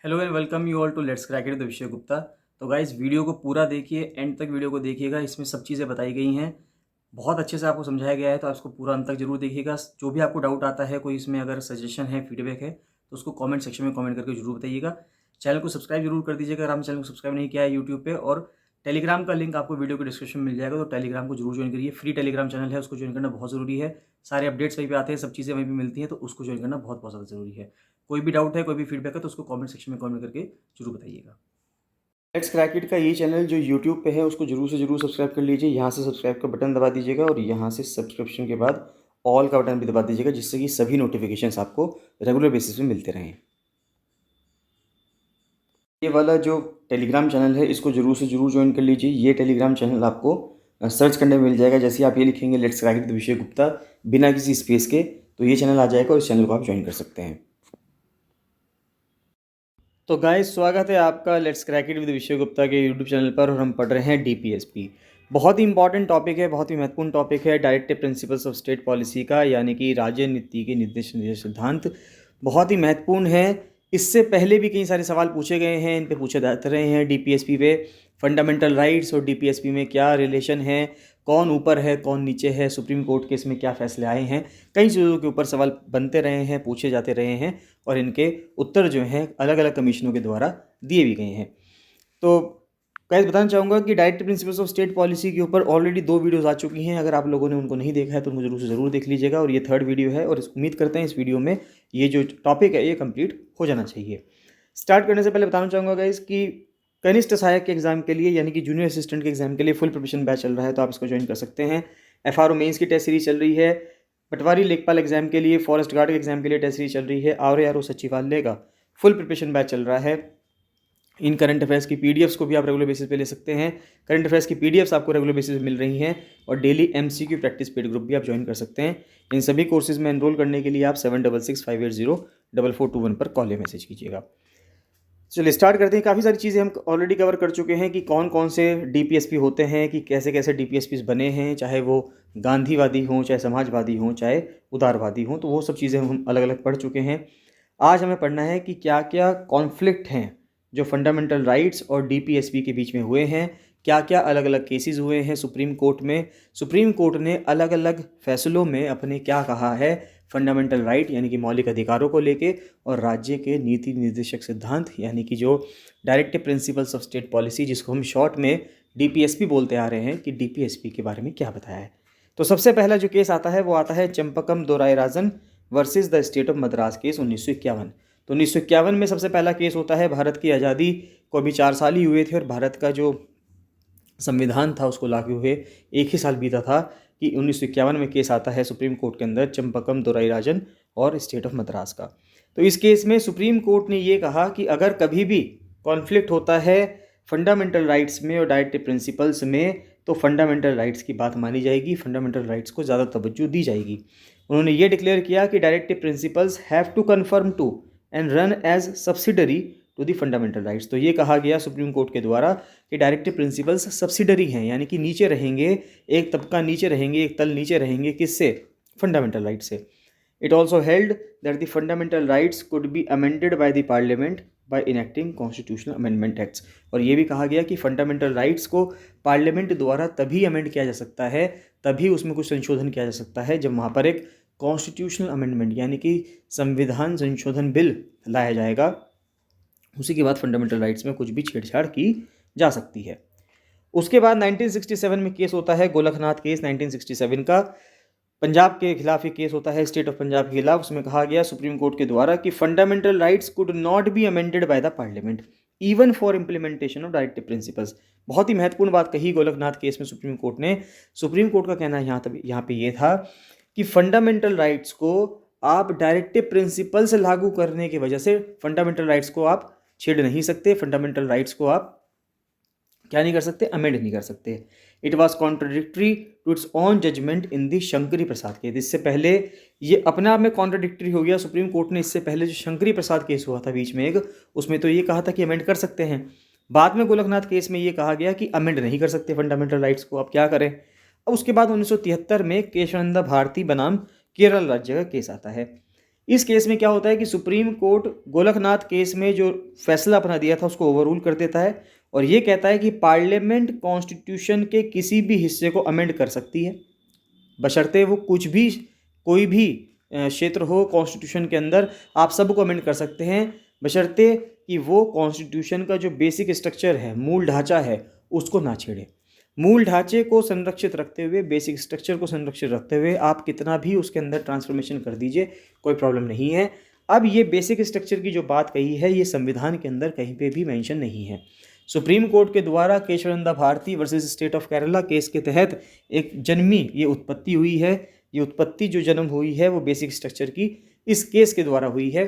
Hello and welcome you all to let's crack it the Vishay Gupta. तो guys video को पूरा देखिए, एंड तक वीडियो को देखिएगा। इसमें सब चीज़ें बताई गई हैं, बहुत अच्छे से आपको समझाया गया है, तो आप इसको पूरा अंत तक जरूर देखिएगा। जो भी आपको डाउट आता है, कोई इसमें अगर सजेशन है, फीडबैक है, तो उसको कमेंट सेक्शन में कमेंट करके जरूर बताइएगा। चैनल को सब्सक्राइब जरूर कर दीजिएगा अगर आपने चैनल को सब्सक्राइब नहीं किया है यूट्यूब पे। और टेलीग्राम का लिंक आपको वीडियो के डिस्क्रिप्शन में मिल जाएगा, तो टेलीग्राम को जरूर ज्वाइन करिए। फ्री टेलीग्राम चैनल है, उसको ज्वाइन करना बहुत ज़रूरी है। सारे अपडेट्स वहीं पे आते हैं, सब चीज़ें वहीं पे मिलती हैं, तो उसको ज्वाइन करना बहुत बहुत ज़्यादा ज़रूरी है। कोई भी डाउट है, कोई भी फीडबैक है, तो उसको कमेंट सेक्शन में कमेंट करके जरूर बताइएगा। लेट्स क्रैक इट का ये चैनल जो यूट्यूब पे है, उसको जरूर से जरूर सब्सक्राइब कर लीजिए। यहाँ से सब्सक्राइब का बटन दबा दीजिएगा और यहाँ से सब्सक्रिप्शन के बाद ऑल का बटन भी दबा दीजिएगा, जिससे कि सभी नोटिफिकेशंस आपको रेगुलर बेसिस पे मिलते रहें। ये वाला जो टेलीग्राम चैनल है, इसको जरूर से जरूर ज्वाइन कर लीजिए। ये टेलीग्राम चैनल आपको सर्च करने में मिल जाएगा। जैसे ही आप ये लिखेंगे let's crack it the Vishay Gupta बिना किसी स्पेस के, तो ये चैनल आ जाएगा और इस चैनल को आप ज्वाइन कर सकते हैं। तो गाइस, स्वागत है आपका लेट्स क्रैक इट विद विषय गुप्ता के यूट्यूब चैनल पर। और हम पढ़ रहे हैं डीपीएसपी। बहुत ही इंपॉर्टेंट टॉपिक है, बहुत ही महत्वपूर्ण टॉपिक है, directive principles of state policy का, यानी कि राज्य नीति के निर्देश सिद्धांत। बहुत ही महत्वपूर्ण है। इससे पहले भी कई सारे सवाल पूछे गए हैं, इन पे पूछे जाते रहे हैं डीपीएसपी पे। फंडामेंटल राइट्स और डीपीएसपी में क्या रिलेशन है, कौन ऊपर है कौन नीचे है, सुप्रीम कोर्ट के इसमें क्या फैसले आए हैं, कई चीज़ों के ऊपर सवाल बनते रहे हैं, पूछे जाते रहे हैं, और इनके उत्तर जो हैं अलग अलग कमीशनों के द्वारा दिए भी गए हैं। तो गाइस, बताना चाहूँगा कि directive principles of state policy के ऊपर ऑलरेडी 2 वीडियोस आ चुकी हैं। अगर आप लोगों ने उनको नहीं देखा है तो उनको जरूर से ज़रूर देख लीजिएगा, और ये 3rd वीडियो है। और उम्मीद करते हैं इस वीडियो में ये जो टॉपिक है ये कंप्लीट हो जाना चाहिए। स्टार्ट करने से पहले बताना चाहूँगा गाइस कि कनिष्ठ सहायक के एग्जाम के लिए, यानी कि जूनियर असिस्टेंट के एग्जाम के लिए फुल प्रिपरेशन बैच चल रहा है, तो आप इसको ज्वाइन कर सकते हैं। एफआरओ मेंस की टेस्ट सीरीज चल रही है। पटवारी लेखपाल एग्जाम के लिए, फॉरेस्ट गार्ड के एग्जाम के लिए टेस्ट सीरीज चल रही है। आरओ सचिवालय का फुल प्रिपरेशन बैच चल रहा है। इन करंट अफेयर्स की पीडीएफ्स को भी आप रेगुलर बेसिस पे ले सकते हैं। करंट अफेयर्स की पीडीएफ्स आपको रेगुलर बेसिस पे मिल रही हैं, और daily MCQ practice paid group भी आप ज्वाइन कर सकते हैं। इन सभी कोर्सेज में एनरोल करने के लिए आप 7665804421 पर कॉल या मैसेज कीजिएगा। चलिए स्टार्ट करते हैं। काफ़ी सारी चीज़ें हम ऑलरेडी कवर कर चुके हैं कि कौन कौन से डीपीएसपी होते हैं, कि कैसे कैसे डीपीएसपी बने हैं, चाहे वो गांधीवादी हों, चाहे समाजवादी हों, चाहे उदारवादी हों, तो वो सब चीज़ें हम अलग अलग पढ़ चुके हैं। आज हमें पढ़ना है कि क्या क्या कॉन्फ्लिक्ट हैं जो फंडामेंटल राइट्स और डीपीएसपी के बीच में हुए हैं, क्या क्या अलग अलग केसेस हुए हैं सुप्रीम कोर्ट में। सुप्रीम कोर्ट ने अलग अलग फैसलों में अपने क्या कहा है फंडामेंटल राइट यानी कि मौलिक अधिकारों को लेके, और राज्य के नीति निर्देशक सिद्धांत यानी कि जो directive principles of state policy, जिसको हम शॉर्ट में डीपीएसपी बोलते आ रहे हैं, कि डीपीएसपी के बारे में क्या बताया है। तो सबसे पहला जो केस आता है वो आता है Champakam Dorairajan versus the State of Madras case 1951। तो 1951 में सबसे पहला केस होता है। भारत की आज़ादी को अभी 4 साल ही हुए थे, और भारत का जो संविधान था उसको लागू हुए 1 ही साल बीता था, कि 1951 में केस आता है सुप्रीम कोर्ट के अंदर चंपकम दोराईराजन और स्टेट ऑफ मद्रास का। तो इस केस में सुप्रीम कोर्ट ने ये कहा कि अगर कभी भी कॉन्फ्लिक्ट होता है फंडामेंटल राइट्स में और डायरेक्टिव प्रिंसिपल्स में, तो फंडामेंटल राइट्स की बात मानी जाएगी, फंडामेंटल राइट्स को ज़्यादा तवज्जो दी जाएगी। उन्होंने ये डिक्लेयर किया कि directive principles have to confirm to and run as subsidiary to the fundamental rights. तो ये कहा गया सुप्रीम कोर्ट के द्वारा कि डायरेक्टिव प्रिंसिपल्स सब्सिडरी हैं, यानी कि नीचे रहेंगे, एक तबका नीचे रहेंगे, एक तल नीचे रहेंगे, किससे? फंडामेंटल राइट से। It also held that the fundamental rights could be amended by the parliament by enacting constitutional amendment acts. और ये भी कहा गया कि फंडामेंटल राइट्स को पार्लियामेंट द्वारा तभी अमेंड किया जा सकता है, तभी उसमें कुछ संशोधन किया जा सकता है, जब वहाँ पर एक कॉन्स्टिट्यूशनल अमेंडमेंट यानी कि संविधान संशोधन बिल लाया जाएगा। उसी के बाद फंडामेंटल राइट्स में कुछ भी छेड़छाड़ की जा सकती है। उसके बाद 1967 में केस होता है गोलखनाथ केस 1967 का। पंजाब के खिलाफ ये केस होता है, स्टेट ऑफ पंजाब के खिलाफ। उसमें कहा गया सुप्रीम कोर्ट के द्वारा कि fundamental rights could not be amended by the parliament even for implementation of directive principles. बहुत ही महत्वपूर्ण बात कही गोलखनाथ केस में सुप्रीम कोर्ट ने। सुप्रीम कोर्ट का कहना यहाँ पे ये था कि फंडामेंटल राइट्स को आप डायरेक्टिव प्रिंसिपल से लागू करने की वजह से फंडामेंटल राइट्स को आप छेड़ नहीं सकते, फंडामेंटल राइट्स को आप क्या नहीं कर सकते, अमेंड नहीं कर सकते। It was contradictory to its own judgement in the Shankari Prasad case. इससे पहले ये अपने आप में कॉन्ट्रोडिक्टरी हो गया। सुप्रीम कोर्ट ने इससे पहले जो शंकरी प्रसाद केस हुआ था बीच में एक, उसमें तो ये कहा था कि अमेंड कर सकते हैं। बाद में गोलखनाथ केस में ये कहा गया कि अमेंड नहीं कर सकते फंडामेंटल राइट्स को, आप क्या करें। अब उसके बाद 1973 में केशवानंद भारती बनाम केरल राज्य का केस आता है। इस केस में क्या होता है कि सुप्रीम कोर्ट गोलकनाथ केस में जो फैसला अपना दिया था उसको ओवररूल कर देता है और ये कहता है कि पार्लियामेंट कॉन्स्टिट्यूशन के किसी भी हिस्से को अमेंड कर सकती है, बशर्ते वो कुछ भी कोई भी क्षेत्र हो कॉन्स्टिट्यूशन के अंदर, आप सबको अमेंड कर सकते हैं, बशर्ते कि वो कॉन्स्टिट्यूशन का जो बेसिक स्ट्रक्चर है, मूल ढांचा है, उसको ना छेड़े। मूल ढांचे को संरक्षित रखते हुए, बेसिक स्ट्रक्चर को संरक्षित रखते हुए आप कितना भी उसके अंदर ट्रांसफॉर्मेशन कर दीजिए, कोई प्रॉब्लम नहीं है। अब ये बेसिक स्ट्रक्चर की जो बात कही है ये संविधान के अंदर कहीं पे भी मेंशन नहीं है। सुप्रीम कोर्ट के द्वारा Keshavananda Bharati versus state of Kerala case के तहत एक जन्मी ये उत्पत्ति हुई है। ये उत्पत्ति जो जन्म हुई है वो बेसिक स्ट्रक्चर की इस केस के द्वारा हुई है।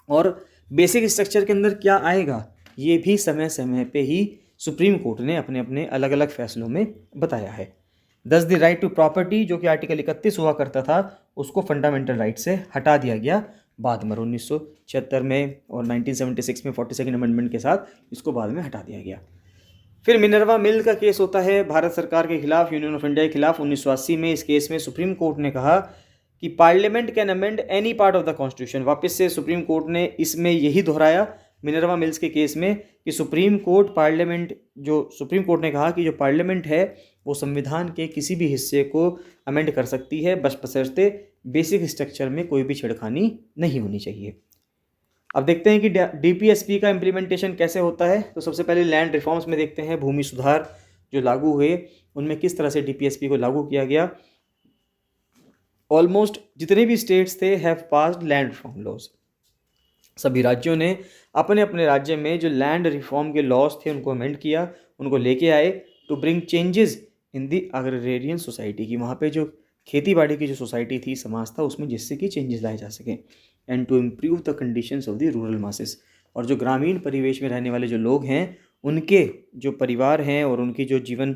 और बेसिक स्ट्रक्चर के अंदर क्या आएगा ये भी समय समय पे ही सुप्रीम कोर्ट ने अपने अपने अलग अलग फैसलों में बताया है। दस द राइट टू प्रॉपर्टी जो कि आर्टिकल 31 हुआ करता था उसको फंडामेंटल राइट से हटा दिया गया बाद में 1976 में, और 1976 में 42nd अमेंडमेंट के साथ इसको बाद में हटा दिया गया। फिर मिनर्वा मिल का केस होता है भारत सरकार के खिलाफ, यूनियन ऑफ इंडिया के खिलाफ 1980 में। इस केस में सुप्रीम कोर्ट ने कहा कि parliament can amend any part of the constitution. वापस से सुप्रीम कोर्ट ने इसमें यही दोहराया मिनर्वा मिल्स के केस में कि सुप्रीम कोर्ट ने कहा कि जो पार्लियामेंट है वो संविधान के किसी भी हिस्से को अमेंड कर सकती है, बशर्ते बेसिक स्ट्रक्चर में कोई भी छेड़खानी नहीं होनी चाहिए। अब देखते हैं कि डीपीएसपी का इम्प्लीमेंटेशन कैसे होता है। तो सबसे पहले लैंड रिफॉर्म्स में देखते हैं, भूमि सुधार जो लागू हुए उनमें किस तरह से डीपीएसपी को लागू किया गया। ऑलमोस्ट जितने भी स्टेट्स थे have passed land reform laws. सभी राज्यों ने अपने अपने राज्य में जो लैंड रिफॉर्म के लॉज थे उनको अमेंड किया, उनको लेके आए to bring changes in the agrarian society की, वहाँ पे जो खेती बाड़ी की जो सोसाइटी थी, समाज था, उसमें जिससे कि चेंजेस लाए जा सकें, and to improve the conditions of the rural masses. और जो ग्रामीण परिवेश में रहने वाले जो लोग हैं उनके जो परिवार हैं और उनकी जो जीवन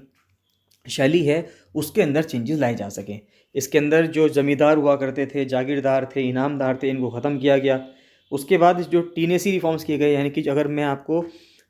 शैली है उसके अंदर चेंजेस लाए जा सकें। इसके अंदर जो ज़मींदार हुआ करते थे, जागीरदार थे, इनामदार थे, इनको ख़त्म किया गया। उसके बाद जो टीनेसी रिफॉर्म्स किए गए, यानी कि अगर मैं आपको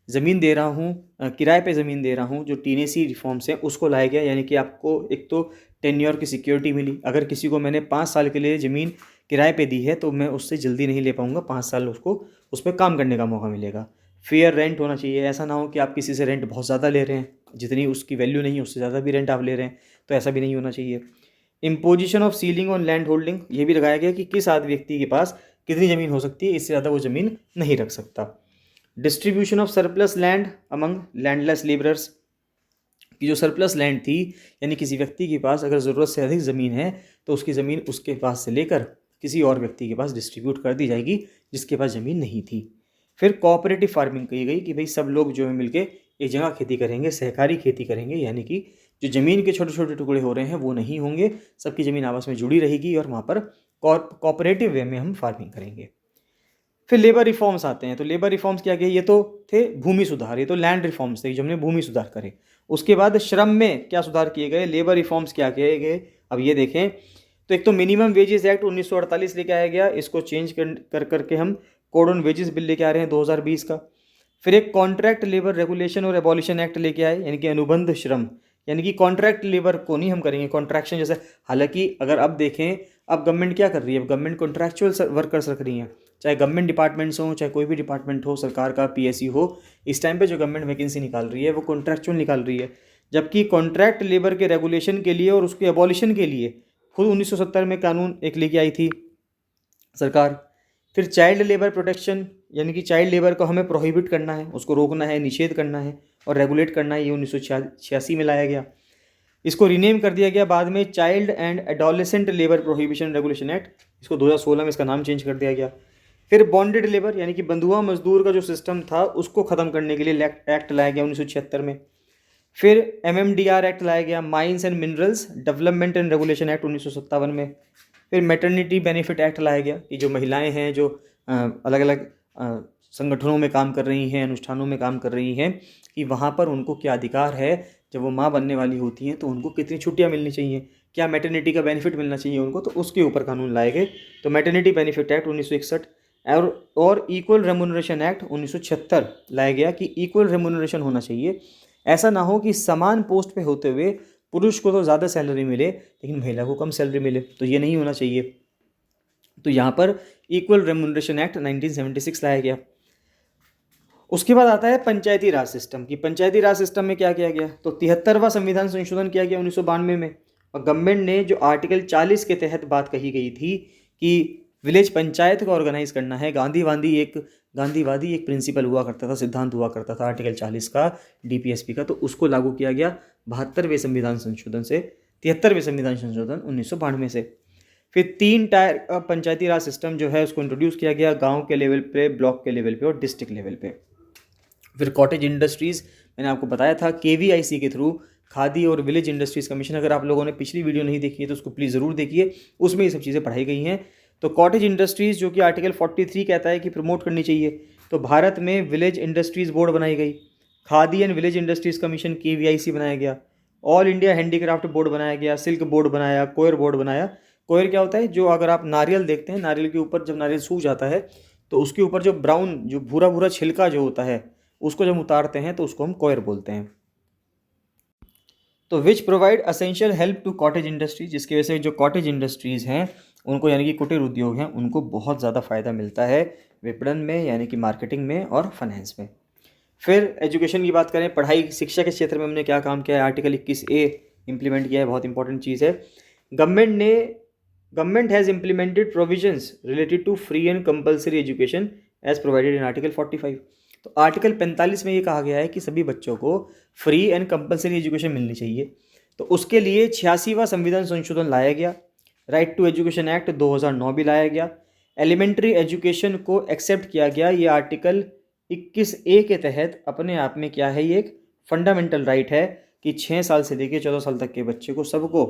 ज़मीन दे रहा हूँ, किराए पे ज़मीन दे रहा हूँ, जो टीनेसी रिफॉर्म्स हैं उसको लाया गया। यानी कि आपको एक तो टेन्योर की सिक्योरिटी मिली। अगर किसी को मैंने 5 साल के लिए ज़मीन किराए पे दी है तो मैं उससे जल्दी नहीं ले पाऊँगा, 5 साल उसको उस पर काम करने का मौका मिलेगा। फेयर रेंट होना चाहिए, ऐसा ना हो कि आप किसी से रेंट बहुत ज़्यादा ले रहे हैं, जितनी उसकी वैल्यू नहीं है उससे ज़्यादा भी रेंट आप ले रहे हैं, तो ऐसा भी नहीं होना चाहिए। Imposition of ceiling on land holding, ये भी लगाया गया कि किस आदि व्यक्ति के पास कितनी ज़मीन हो सकती है, इससे ज़्यादा वो ज़मीन नहीं रख सकता। Distribution of surplus land among landless labourers, कि जो सरप्लस लैंड थी यानी किसी व्यक्ति के पास अगर ज़रूरत से अधिक ज़मीन है तो उसकी ज़मीन उसके पास से लेकर किसी और व्यक्ति के पास डिस्ट्रीब्यूट कर दी जाएगी जिसके पास ज़मीन नहीं थी। फिर कोऑपरेटिव फार्मिंग कही गई कि भाई सब लोग जो है मिलके एक जगह खेती करेंगे, सहकारी खेती करेंगे, यानी कि जो ज़मीन के छोटे छोटे टुकड़े हो रहे हैं वो नहीं होंगे, सबकी ज़मीन आपस में जुड़ी रहेगी और वहाँ पर कोऑपरेटिव वे में हम फार्मिंग करेंगे। फिर लेबर रिफॉर्म्स आते हैं। तो लेबर रिफॉर्म्स क्या किए, ये तो थे भूमि सुधार, ये तो लैंड रिफॉर्म्स थे जो हमने भूमि सुधार करे। उसके बाद श्रम में क्या सुधार किए गए, लेबर रिफॉर्म्स क्या किए गए, अब ये देखें। तो एक तो मिनिमम वेजेस एक्ट 1948 लेके आया गया, इसको चेंज कर करके हम कोड ऑन वेजेस बिल लेके आ रहे हैं 2020 का। फिर एक कॉन्ट्रैक्ट लेबर रेगुलेशन और एबॉलिशन एक्ट लेके आए, यानी कि अनुबंध श्रम, यानी कि कॉन्ट्रैक्ट लेबर को नहीं हम करेंगे, कॉन्ट्रैक्शन जैसे। हालांकि अगर अब देखें अब गवर्नमेंट क्या कर रही है, अब गवर्नमेंट कॉन्ट्रैक्चुअल वर्कर्स रख रही हैं, चाहे गवर्नमेंट डिपार्टमेंट्स हो, चाहे कोई भी डिपार्टमेंट हो, सरकार का पीएससी हो, इस टाइम पे जो गवर्नमेंट वैकेंसी निकाल रही है वो कॉन्ट्रैक्चुअल निकाल रही है। जबकि कॉन्ट्रैक्ट लेबर के रेगुलेशन के लिए और उसके एबॉलिशन के लिए खुद 1970 में कानून एक लेके आई थी सरकार। फिर चाइल्ड लेबर प्रोटेक्शन, यानी कि चाइल्ड लेबर को हमें प्रोहिबिट करना है, उसको रोकना है, निषेध करना है और रेगुलेट करना है, ये 1986 में लाया गया। इसको रीनेम कर दिया गया बाद में child and adolescent labour prohibition regulation act, इसको 2016 में इसका नाम चेंज कर दिया गया। फिर बॉन्डेड लेबर, यानी कि बंधुआ मजदूर का जो सिस्टम था उसको ख़त्म करने के लिए एक्ट लाया गया 1976 में। फिर MMDR एक्ट लाया गया, mines and minerals development and regulation act 1957 में। फिर मैटरनिटी बेनिफिट एक्ट लाया गया कि जो महिलाएं हैं जो अलग अलग संगठनों में काम कर रही हैं, अनुष्ठानों में काम कर रही हैं, कि वहाँ पर उनको क्या अधिकार है, जब वो माँ बनने वाली होती हैं तो उनको कितनी छुट्टियाँ मिलनी चाहिए, क्या मैटरनिटी का बेनिफिट मिलना चाहिए उनको, तो उसके ऊपर कानून लाए गए। तो मैटरनिटी बेनिफिट एक्ट 1961 और इक्वल रेम्यूनरेशन एक्ट 1976 लाया गया कि इक्वल रेम्यूनरेशन होना चाहिए। ऐसा ना हो कि समान पोस्ट पे होते हुए पुरुष को तो ज़्यादा सैलरी मिले लेकिन महिला को कम सैलरी मिले, तो ये नहीं होना चाहिए। तो यहाँ पर इक्वल रेम्यूनरेशन एक्ट 1976 लाया गया। उसके बाद आता है पंचायती राज सिस्टम की। पंचायती राज सिस्टम में क्या किया गया, तो 73वां संविधान संशोधन किया गया 1992 में, और गवर्नमेंट ने जो आर्टिकल 40 के तहत बात कही गई थी कि विलेज पंचायत को ऑर्गेनाइज करना है, गांधीवादी एक प्रिंसिपल हुआ करता था, सिद्धांत हुआ करता था आर्टिकल 40 का डीपीएसपी का, तो उसको लागू किया गया 72वें संविधान संशोधन से, 73वें संविधान संशोधन 1992 से। फिर 3 टायर पंचायती राज सिस्टम जो है उसको इंट्रोड्यूस किया गया, गांव के लेवल पे, ब्लॉक के लेवल पे और डिस्ट्रिक्ट लेवल पे। फिर कॉटेज इंडस्ट्रीज़, मैंने आपको बताया था केवीआईसी के थ्रू खादी और विलेज इंडस्ट्रीज़ कमीशन, अगर आप लोगों ने पिछली वीडियो नहीं देखी है तो उसको प्लीज़ ज़रूर देखिए, उसमें ये सब चीज़ें पढ़ाई गई हैं। तो कॉटेज इंडस्ट्रीज़ जो कि आर्टिकल 43 कहता है कि प्रमोट करनी चाहिए, तो भारत में विलेज इंडस्ट्रीज़ बोर्ड बनाई गई, khadi and village industries commission KVIC बनाया गया, ऑल इंडिया हैंडीक्राफ्ट बोर्ड बनाया गया, सिल्क बोर्ड बनाया, कोयर बोर्ड बनाया। कोयर क्या होता है, जो अगर आप नारियल देखते हैं, नारियल के ऊपर जब नारियल सूख जाता है तो उसके ऊपर जो ब्राउन, जो भूरा भूरा छिलका जो होता है, उसको जब उतारते हैं तो उसको हम कोयर बोलते हैं। तो which provide essential help to cottage industries, जिसकी वजह से जो कॉटेज इंडस्ट्रीज़ हैं उनको, यानी कि कुटीर उद्योग हैं, उनको बहुत ज़्यादा फ़ायदा मिलता है विपणन में, यानी कि मार्केटिंग में और फाइनेंस में। फिर एजुकेशन की बात करें, पढ़ाई शिक्षा के क्षेत्र में हमने क्या काम किया है, आर्टिकल 21A इम्प्लीमेंट किया है, बहुत इंपॉर्टेंट चीज़ है। Government has implemented provisions related to free and compulsory education as provided in article 45। तो आर्टिकल 45 में ये कहा गया है कि सभी बच्चों को फ्री एंड कंपलसरी एजुकेशन मिलनी चाहिए। तो उसके लिए 86वां संविधान संशोधन लाया गया, राइट टू एजुकेशन एक्ट 2009 भी लाया गया, एलिमेंट्री एजुकेशन को एक्सेप्ट किया गया। ये आर्टिकल 21A के तहत अपने आप में क्या है, ये एक फंडामेंटल राइट है कि 6 साल से लेकर 14 साल तक के बच्चे को, सबको,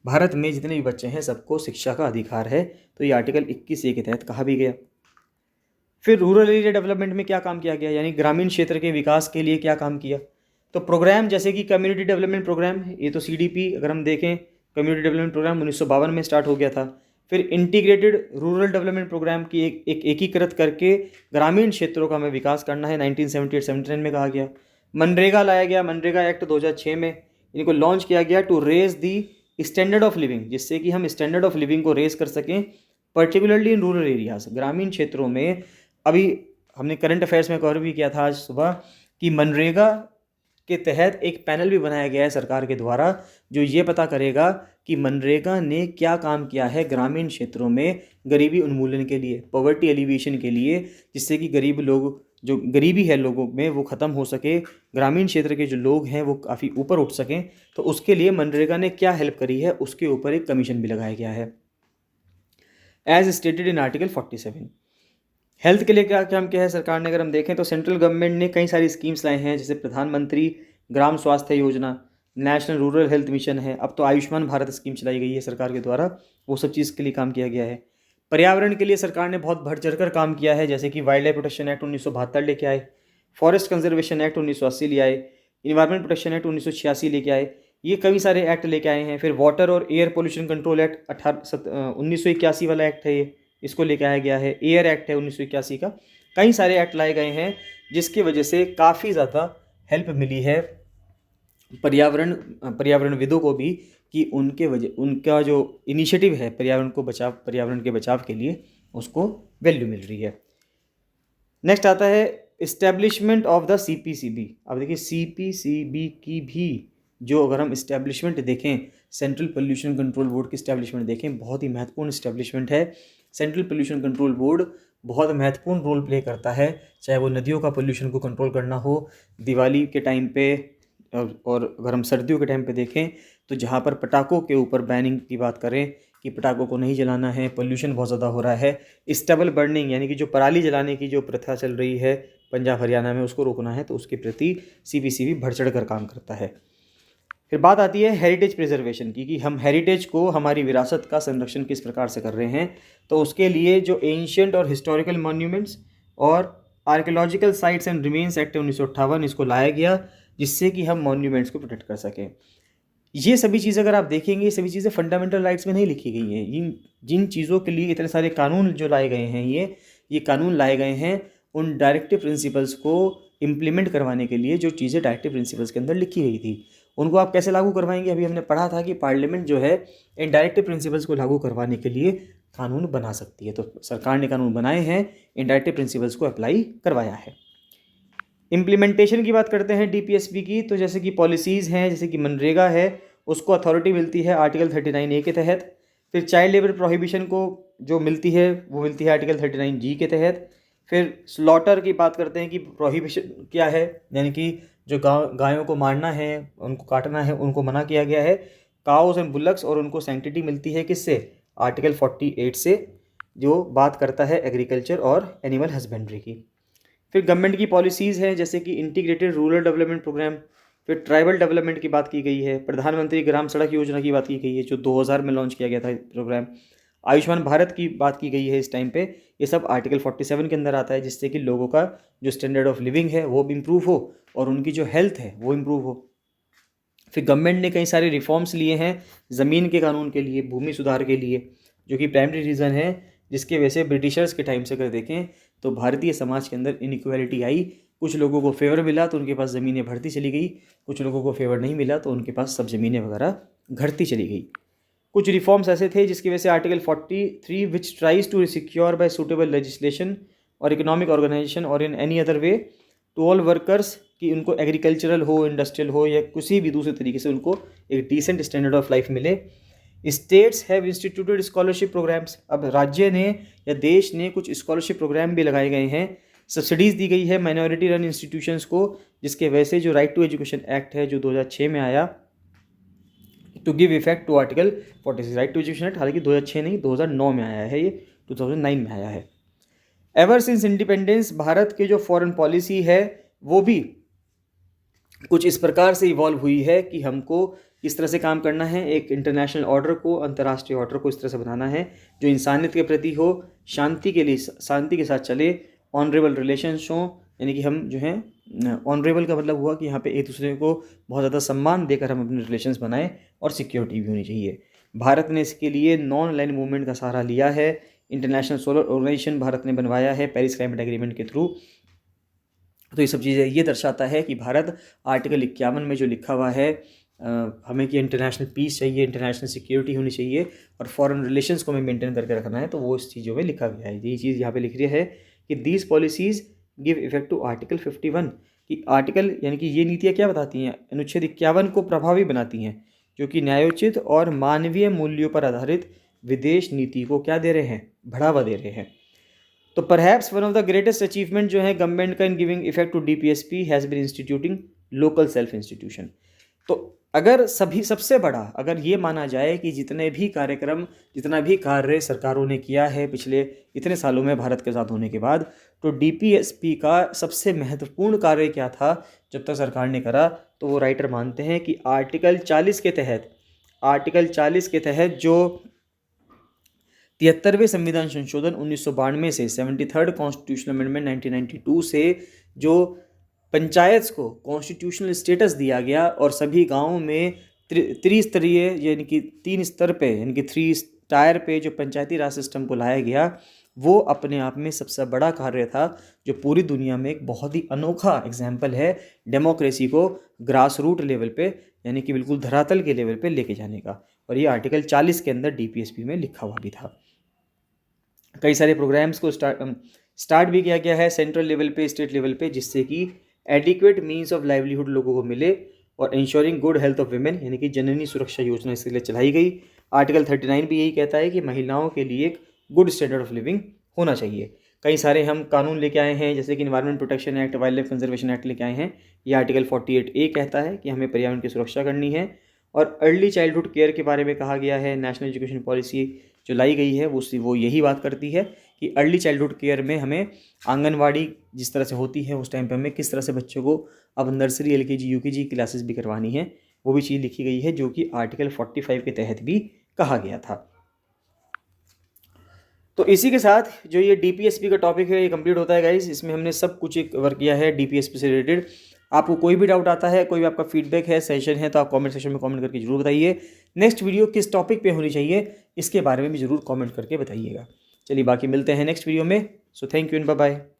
भारत में जितने भी बच्चे हैं सबको शिक्षा का अधिकार है। तो ये आर्टिकल 21A के तहत कहा भी गया। फिर रूरल एरिया डेवलपमेंट में क्या काम किया गया, यानी ग्रामीण क्षेत्र के विकास के लिए क्या काम किया। तो प्रोग्राम जैसे कि कम्युनिटी डेवलपमेंट प्रोग्राम, ये तो CDP अगर हम देखें, कम्युनिटी डेवलपमेंट प्रोग्राम 1952 में स्टार्ट हो गया था। फिर इंटीग्रेटेड रूरल डेवलपमेंट प्रोग्राम की एकीकृत करके ग्रामीण क्षेत्रों का हमें विकास करना है, 1978-79 में कहा गया। मनरेगा लाया गया, मनरेगा एक्ट 2006 में, इनको लॉन्च किया गया to raise the standard of living, जिससे कि हम स्टैंडर्ड ऑफ लिविंग को रेज कर सकें, पर्टिकुलरली इन रूरल एरियाज, ग्रामीण क्षेत्रों में। अभी हमने करंट अफेयर्स में कवर भी किया था आज सुबह कि मनरेगा के तहत एक पैनल भी बनाया गया है सरकार के द्वारा, जो ये पता करेगा कि मनरेगा ने क्या काम किया है ग्रामीण क्षेत्रों में गरीबी उन्मूलन के लिए, पॉवर्टी एलिवेशन के लिए, जिससे कि गरीब लोग, जो गरीबी है लोगों में, वो ख़त्म हो सके, ग्रामीण क्षेत्र के जो लोग हैं वो काफ़ी ऊपर उठ सकें। तो उसके लिए मनरेगा ने क्या हेल्प करी है, उसके ऊपर एक कमीशन भी लगाया गया है, एज स्टेटेड इन आर्टिकल 47। हेल्थ के लिए क्या काम किया है सरकार ने, अगर हम देखें तो सेंट्रल गवर्नमेंट ने कई सारी स्कीम्स लाए हैं, जैसे प्रधानमंत्री ग्राम स्वास्थ्य योजना, नेशनल रूरल हेल्थ मिशन है, अब तो आयुष्मान भारत स्कीम चलाई गई है सरकार के द्वारा, वो सब चीज़ के लिए काम किया गया है। पर्यावरण के लिए सरकार ने बहुत बढ़ चढ़कर काम किया है, जैसे कि वाइल्ड लाइफ प्रोटेक्शन एक्ट 1972 लेके आए, फॉरेस्ट कंजर्वेशन एक्ट 1980 ले आए, इन्वायरमेंट प्रोटेक्शन एक्ट 1986 लेके आए, ये कई सारे एक्ट लेके आए हैं। फिर वाटर और एयर पोल्यूशन कंट्रोल एक्ट 1981 वाला एक्ट है, ये इसको लेके आया गया है। एयर एक्ट है 1981 का। कई सारे एक्ट लाए गए हैं जिसकी वजह से काफ़ी ज़्यादा हेल्प मिली है पर्यावरणविदों को भी, कि उनका जो इनिशिएटिव है पर्यावरण के बचाव के लिए, उसको वैल्यू मिल रही है। नेक्स्ट आता है इस्टेब्लिशमेंट ऑफ द CPCB। अब देखिए CPCB की भी जो, अगर हम इस्टेब्लिशमेंट देखें, सेंट्रल पोल्यूशन कंट्रोल बोर्ड की इस्टेब्लिशमेंट देखें, बहुत ही महत्वपूर्ण इस्टेब्लिशमेंट है। सेंट्रल पोल्यूशन कंट्रोल बोर्ड बहुत महत्वपूर्ण रोल प्ले करता है, चाहे वो नदियों का पोल्यूशन को कंट्रोल करना हो, दिवाली के टाइम पे, और अगर हम सर्दियों के टाइम पे देखें तो जहाँ पर पटाखों के ऊपर बैनिंग की बात करें कि पटाखों को नहीं जलाना है, पोल्यूशन बहुत ज़्यादा हो रहा है, स्टबल बर्निंग यानी कि जो पराली जलाने की जो प्रथा चल रही है पंजाब हरियाणा में, उसको रोकना है, तो उसके प्रति CPCB बढ़ चढ़ कर काम करता है। फिर बात आती है हेरिटेज प्रिजर्वेशन की, कि हम हेरिटेज को, हमारी विरासत का संरक्षण किस प्रकार से कर रहे हैं। तो उसके लिए जो एंशियंट और हिस्टोरिकल मॉन्यूमेंट्स और archaeological sites and remains act 1958, इसको लाया गया, जिससे कि हम मॉन्यूमेंट्स को प्रोटेक्ट कर सकें। ये सभी चीज़ें अगर आप देखेंगे, ये सभी चीज़ें फंडामेंटल राइट्स में नहीं लिखी गई हैं। जिन चीज़ों के लिए इतने सारे कानून जो लाए गए हैं, ये कानून लाए गए हैं उन डायरेक्टिव प्रिंसिपल्स को इम्प्लीमेंट करवाने के लिए, जो चीज़ें डायरेक्टिव प्रिंसिपल्स के अंदर लिखी गई थी। उनको आप कैसे लागू करवाएंगे? अभी हमने पढ़ा था कि पार्लियामेंट जो है इनडायरेक्टिव प्रिंसिपल्स को लागू करवाने के लिए कानून बना सकती है। तो सरकार ने कानून बनाए हैं, इनडायरेक्टिव प्रिंसिपल्स को अप्लाई करवाया है। इम्प्लीमेंटेशन की बात करते हैं डीपीएसपी की, तो जैसे कि पॉलिसीज़ हैं, जैसे कि मनरेगा है, उसको अथॉरिटी मिलती है आर्टिकल 39A के तहत। फिर चाइल्ड लेबर प्रोहिबिशन को जो मिलती है वो मिलती है आर्टिकल 39G के तहत। फिर स्लॉटर की बात करते हैं कि प्रोहिबिशन क्या है, यानी कि जो गायों को मारना है, उनको काटना है, उनको मना किया गया है। काउस एंड बुलक्स, और उनको सैंक्टिटी मिलती है किससे? आर्टिकल 48 से, जो बात करता है एग्रीकल्चर और एनिमल हस्बेंड्री की। फिर गवर्नमेंट की पॉलिसीज़ हैं, जैसे कि इंटीग्रेटेड रूरल डेवलपमेंट प्रोग्राम। फिर ट्राइबल डेवलपमेंट की बात की गई है। प्रधानमंत्री ग्राम सड़क योजना की बात की गई है, जो 2000 में लॉन्च किया गया था प्रोग्राम। आयुष्मान भारत की बात की गई है इस टाइम पे। ये सब आर्टिकल 47 के अंदर आता है, जिससे कि लोगों का जो स्टैंडर्ड ऑफ लिविंग है वो भी इम्प्रूव हो और उनकी जो हेल्थ है वो इम्प्रूव हो। फिर गवर्नमेंट ने कई सारे रिफॉर्म्स लिए हैं ज़मीन के कानून के लिए, भूमि सुधार के लिए, जो कि प्राइमरी रीज़न है जिसके वजह से ब्रिटिशर्स के टाइम से अगर देखें तो भारतीय समाज के अंदर इनइक्वालिटी आई। कुछ लोगों को फेवर मिला तो उनके पास ज़मीनें बढ़ती चली गई, कुछ लोगों को फेवर नहीं मिला तो उनके पास सब ज़मीनें वगैरह घटती चली गई। कुछ रिफॉर्म्स ऐसे थे जिसकी वजह से article 43 which tries to secure by suitable legislation और इकोनॉमिक ऑर्गेनाइजेशन और in any other way to all workers, कि उनको एग्रीकल्चरल हो, इंडस्ट्रियल हो, या किसी भी दूसरे तरीके से उनको एक डिसेंट स्टैंडर्ड ऑफ लाइफ मिले। States have instituted scholarship programmes, अब राज्य ने या देश ने कुछ स्कॉलरशिप प्रोग्राम भी लगाए गए हैं। सब्सिडीज़ दी गई है माइनॉरिटी रन इंस्टीट्यूशंस को, जिसके वजह से जो राइट टू एजुकेशन एक्ट है जो 2006 में आया, to give effect to article 46 right to education act, हालांकि 2006 नहीं 2009 में आया है, ये 2009 में आया है। एवर सिंस इंडिपेंडेंस भारत के जो फॉरेन पॉलिसी है वो भी कुछ इस प्रकार से इवॉल्व हुई है कि हमको किस तरह से काम करना है। एक इंटरनेशनल ऑर्डर को, अंतर्राष्ट्रीय ऑर्डर को इस तरह से बनाना है जो इंसानियत के प्रति हो, शांति के लिए, शांति के साथ चले, ऑनरेबल रिलेशंस हों, यानी कि हम जो हैं ऑनरेबल का मतलब हुआ कि यहाँ पे एक दूसरे को बहुत ज़्यादा सम्मान देकर हम अपने रिलेशंस बनाएं, और सिक्योरिटी भी होनी चाहिए। भारत ने इसके लिए नॉन अलाइन्ड मूवमेंट का सहारा लिया है। इंटरनेशनल सोलर ऑर्गेनाइजेशन भारत ने बनवाया है पेरिस क्लाइमेट एग्रीमेंट के थ्रू। तो ये सब चीज़ें ये दर्शाता है कि भारत आर्टिकल 51 में जो लिखा हुआ है हमें कि इंटरनेशनल पीस चाहिए, इंटरनेशनल सिक्योरिटी होनी चाहिए और फॉरेन रिलेशंस को हमें मेंटेन करके रखना है, तो वो इस चीज़ों में लिखा गया है। ये चीज़ यहाँ पे लिख रही है कि these policies give effect to article 51, कि आर्टिकल यानी कि ये नीतियाँ क्या बताती हैं? अनुच्छेद 51 को प्रभावी बनाती हैं, जो कि न्यायोचित और मानवीय मूल्यों पर आधारित विदेश नीति को क्या दे रहे हैं? बढ़ावा दे रहे हैं। तो perhaps one of the greatest achievement जो है गवर्नमेंट का in giving effect to DPSP has been instituting local self institution. तो अगर सबसे बड़ा अगर ये माना जाए कि जितने भी कार्यक्रम, जितना भी कार्य सरकारों ने किया है पिछले इतने सालों में भारत के आज़ाद होने के बाद, तो डीपीएसपी का सबसे महत्वपूर्ण कार्य क्या था जब तक सरकार ने करा, तो वो राइटर मानते हैं कि आर्टिकल 40 के तहत जो 73वें संविधान संशोधन 1992 से 73rd कॉन्स्टिट्यूशनल अमेंडमेंट 1992 से जो पंचायत को कॉन्स्टिट्यूशनल स्टेटस दिया गया और सभी गांवों में त्रिस्तरीय यानी कि 3 स्तर पे, यानी कि 3 टायर पे जो पंचायती राज सिस्टम को लाया गया, वो अपने आप में सबसे बड़ा कार्य था, जो पूरी दुनिया में एक बहुत ही अनोखा एग्जाम्पल है डेमोक्रेसी को ग्रास रूट लेवल पे, यानी कि बिल्कुल धरातल के लेवल पे लेके जाने का। और ये आर्टिकल 40 के अंदर डीपीएसपी में लिखा हुआ भी था। कई सारे प्रोग्राम्स को स्टार्ट भी किया गया है सेंट्रल लेवल पे, स्टेट लेवल पे, जिससे कि एडिक्वेट मीन्स ऑफ लाइवलीहुड लोगों को मिले, और ensuring good health of women यानी कि जननी सुरक्षा योजना इसके लिए चलाई गई। आर्टिकल 39 भी यही कहता है कि महिलाओं के लिए एक गुड स्टैंडर्ड ऑफ लिविंग होना चाहिए। कई सारे हम कानून लेके आए हैं, जैसे कि environment protection act, wild life conservation act लेके आए हैं। ये आर्टिकल 48A कहता है कि हमें पर्यावरण की सुरक्षा करनी है। और अर्ली चाइल्डहुड केयर के बारे में कहा गया है। नेशनल एजुकेशन पॉलिसी जो लाई गई है वो यही बात करती है कि अर्ली चाइल्डहुड केयर में हमें आंगनवाड़ी जिस तरह से होती है उस टाइम पे हमें किस तरह से बच्चों को अब नर्सरी, LKG, UKG क्लासेस भी करवानी है, वो भी चीज़ लिखी गई है, जो कि आर्टिकल 45 के तहत भी कहा गया था। तो इसी के साथ जो ये डीपीएसपी का टॉपिक है ये कंप्लीट होता है गाइस। इसमें हमने सब कुछ कवर किया है डीपीएसपी से रिलेटेड। आपको कोई भी डाउट आता है, कोई भी आपका फीडबैक है, सजेशन है, तो आप कमेंट सेक्शन में कमेंट करके जरूर बताइए। नेक्स्ट वीडियो किस टॉपिक पे होनी चाहिए इसके बारे में भी जरूर कमेंट करके बताइएगा। चलिए बाकी मिलते हैं नेक्स्ट वीडियो में। So thank you and bye bye.